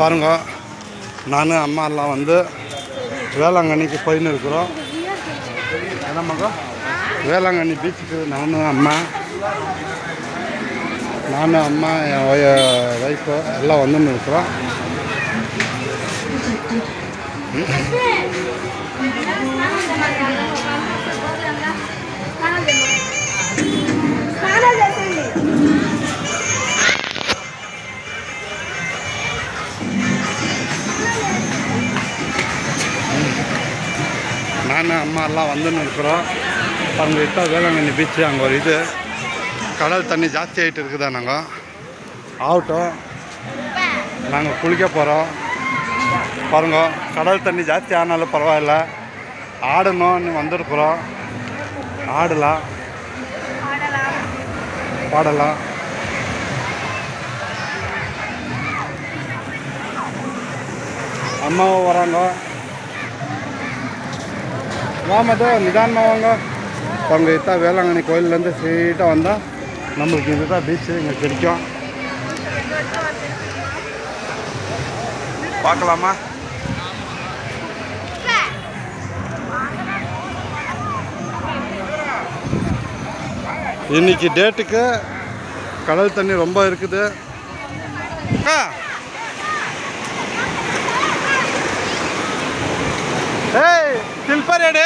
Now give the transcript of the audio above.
பாருங்க, நான் அம்மா எல்லாம் வந்து வேளாங்கண்ணிக்கு போயின்னு இருக்கிறோம். என்ன மகன், வேளாங்கண்ணி பீச்சுக்கு நானும் அம்மா என் ஒய்ஃபு எல்லாம் வந்துன்னு இருக்கிறோம். நான் அம்மா எல்லாம் வந்துன்னு இருக்கிறோம். அங்கே இப்போ வேளாங்கண்ணி பீச்சு, அங்கே ஒரு இது கடல் தண்ணி ஜாஸ்தி ஆகிட்டு இருக்குதா. நாங்கள் ஆகட்டும், நாங்கள் குளிக்க போகிறோம். பாருங்க, கடல் தண்ணி ஜாஸ்தி ஆனாலும் பரவாயில்ல, ஆடணும்னு வந்திருக்குறோம். ஆடலாம், பாடலாம். அம்மாவும் வராங்க. வாமதோ நிதானமாக வாங்க. அங்கே இத்தான் வேளாங்கண்ணி கோயிலேருந்து ஸ்ட்ரெயிட்டாக வந்தால் நம்மளுக்கு இதுதான் பீச்சு இங்கே கிடைக்கும். பார்க்கலாமா? இன்னைக்கு டேட்டுக்கு கடல் தண்ணி ரொம்ப இருக்குது. ஏய் சில்பர் எடு.